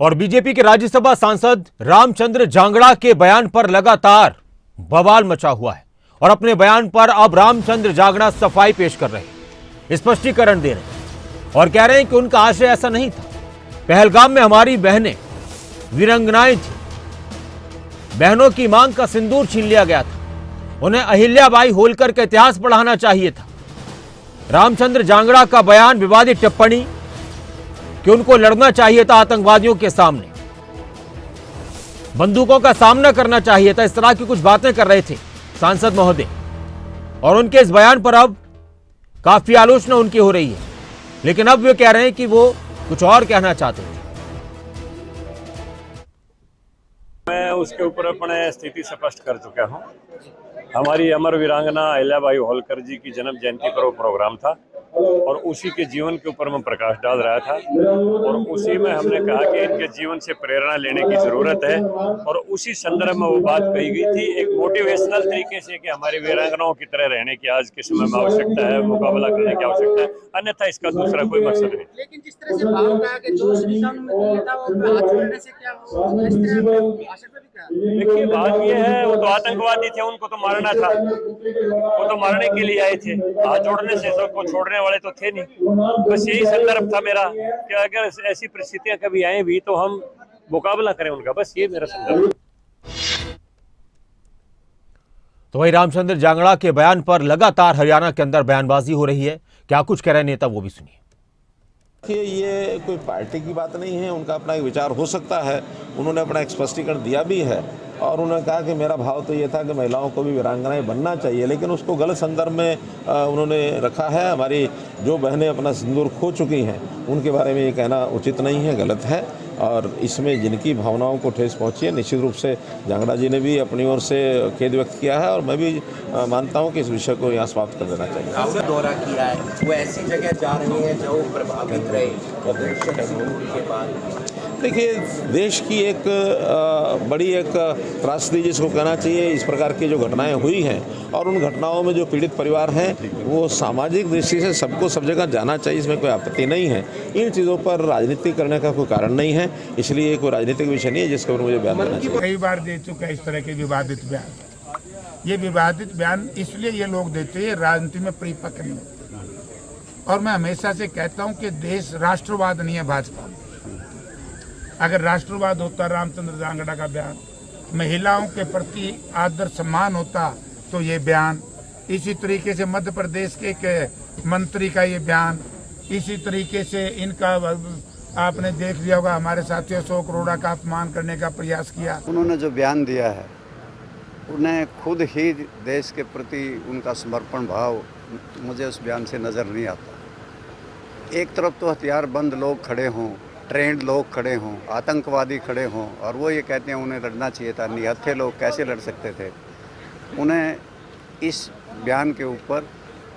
और बीजेपी के राज्यसभा सांसद रामचंद्र जांगड़ा के बयान पर लगातार बवाल मचा हुआ है और अपने बयान पर अब रामचंद्र जांगड़ा सफाई पेश कर रहे हैं, स्पष्टीकरण दे रहे हैं और कह रहे हैं कि उनका आशय ऐसा नहीं था। पहलगाम में हमारी बहनें वीरांगनाएं थी, बहनों की मांग का सिंदूर छीन लिया गया था, उन्हें अहिल्याबाई होलकर का इतिहास पढ़ाना चाहिए था। रामचंद्र जांगड़ा का बयान विवादित टिप्पणी कि उनको लड़ना चाहिए था आतंकवादियों के सामने, बंदूकों का सामना करना चाहिए था, इस तरह की कुछ बातें कर रहे थे सांसद महोदय। और उनके इस बयान पर अब काफी आलोचना उनकी हो रही है, लेकिन अब वे कह रहे हैं कि वो कुछ और कहना चाहते थे। मैं उसके ऊपर अपने स्थिति स्पष्ट कर चुका हूं। हमारी अमर वीरांगना अहिल्याबाई होलकर जी की जन्म जयंती पर वो प्रोग्राम था और उसी के जीवन के ऊपर मैं प्रकाश डाल रहा था और उसी में हमने कहा कि इनके जीवन से प्रेरणा लेने की जरूरत है और उसी संदर्भ में वो बात कही गई थी एक मोटिवेशनल तरीके से कि हमारी वीरांगनाओं की तरह रहने की आज के समय में आवश्यकता है, मुकाबला करने की आवश्यकता है, अन्यथा इसका दूसरा कोई मकसद नहीं। लेकिन जिस तरह से भाव कहा कि जो श्रीकांत में था वो हाथ छोड़ने से क्या वो इस तरह भाषण में भी कहा। देखिए बात ये है, वो तो आतंकवादी थे, उनको तो मारना था, वो तो मारने के लिए आए थे, हाथ जोड़ने से सबको छोड़ने वाले तो थे नहीं। बस यही संदर्भ था मेरा कि अगर ऐसी परिस्थितियां कभी आए भी तो हम मुकाबला करें उनका, बस ये मेरा संदर्भ। तो वही रामचंद्र जांगड़ा के बयान पर लगातार हरियाणा के अंदर बयानबाजी हो रही है। क्या कुछ कह रहे नेता वो भी सुनिए। ये कोई पार्टी की बात नहीं है, उनका अपना एक विचार हो सकता है, उन्होंने अपना एक स्पष्टीकरण दिया भी है और उन्होंने कहा कि मेरा भाव तो ये था कि महिलाओं को भी वीरांगनाएं बनना चाहिए, लेकिन उसको गलत संदर्भ में उन्होंने रखा है। हमारी जो बहनें अपना सिंदूर खो चुकी हैं उनके बारे में ये कहना उचित नहीं है, गलत है और इसमें जिनकी भावनाओं को ठेस पहुंची है, निश्चित रूप से जांगड़ा जी ने भी अपनी ओर से खेद व्यक्त किया है और मैं भी मानता हूं कि इस विषय को यहाँ समाप्त कर देना चाहिए। आपने दौरा किया है, वो ऐसी जगह जा रही हैं जो प्रभावित रहे के बाद। देखिए देश की एक बड़ी एक त्रासदी जिसको कहना चाहिए, इस प्रकार की जो घटनाएं हुई हैं और उन घटनाओं में जो पीड़ित परिवार हैं वो सामाजिक दृष्टि से सबको सब जगह जाना चाहिए, इसमें कोई आपत्ति नहीं है। इन चीज़ों पर राजनीति करने का कोई कारण नहीं है, इसलिए कोई राजनीतिक विषय नहीं है जिसके ऊपर मुझे बयान देना चाहिए। कई बार दे चुका है इस तरह के विवादित बयान। ये विवादित बयान इसलिए ये लोग देते हैं राजनीति में परिपक्व नहीं होते और मैं हमेशा से कहता हूँ कि देश राष्ट्रवाद नहीं है भाजपा। अगर राष्ट्रवाद होता रामचंद्र जांगड़ा का बयान, महिलाओं के प्रति आदर सम्मान होता तो ये बयान, इसी तरीके से मध्य प्रदेश के एक मंत्री का ये बयान, इसी तरीके से इनका आपने देख लिया होगा हमारे साथियों अशोक अरोड़ा का अपमान करने का प्रयास किया। उन्होंने जो बयान दिया है उन्हें खुद ही देश के प्रति उनका समर्पण भाव मुझे उस बयान से नज़र नहीं आता। एक तरफ तो हथियारबंद लोग खड़े हों, ट्रेंड लोग खड़े हों, आतंकवादी खड़े हों और वो ये कहते हैं उन्हें लड़ना चाहिए था, निहत्थे लोग कैसे लड़ सकते थे। उन्हें इस बयान के ऊपर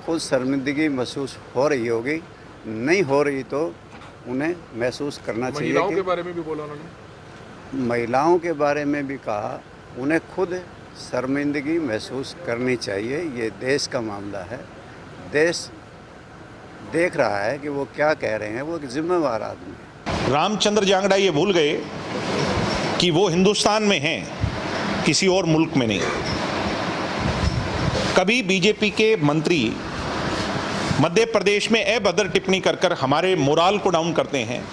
खुद शर्मिंदगी महसूस हो रही होगी, नहीं हो रही तो उन्हें महसूस करना चाहिए। महिलाओं के बारे में भी बोला उन्होंने, महिलाओं के बारे में भी कहा, उन्हें खुद शर्मिंदगी महसूस करनी चाहिए। ये देश का मामला है, देश देख रहा है कि वो क्या कह रहे हैं, वो एक जिम्मेवार आदमी है। रामचंद्र जांगड़ा ये भूल गए कि वो हिंदुस्तान में हैं, किसी और मुल्क में नहीं। कभी बीजेपी के मंत्री मध्य प्रदेश में अभद्र टिप्पणी कर हमारे मोराल को डाउन करते हैं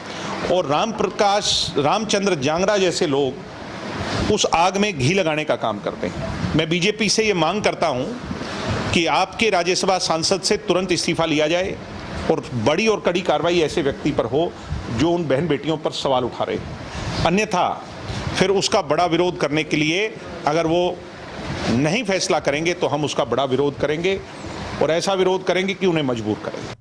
और रामचंद्र जांगड़ा जैसे लोग उस आग में घी लगाने का काम करते हैं। मैं बीजेपी से ये मांग करता हूं कि आपके राज्यसभा सांसद से तुरंत इस्तीफा लिया जाए और बड़ी और कड़ी कार्रवाई ऐसे व्यक्ति पर हो जो उन बहन बेटियों पर सवाल उठा रहे हैं। अन्यथा फिर उसका बड़ा विरोध करने के लिए अगर वो नहीं फैसला करेंगे तो हम उसका बड़ा विरोध करेंगे और ऐसा विरोध करेंगे कि उन्हें मजबूर करेंगे।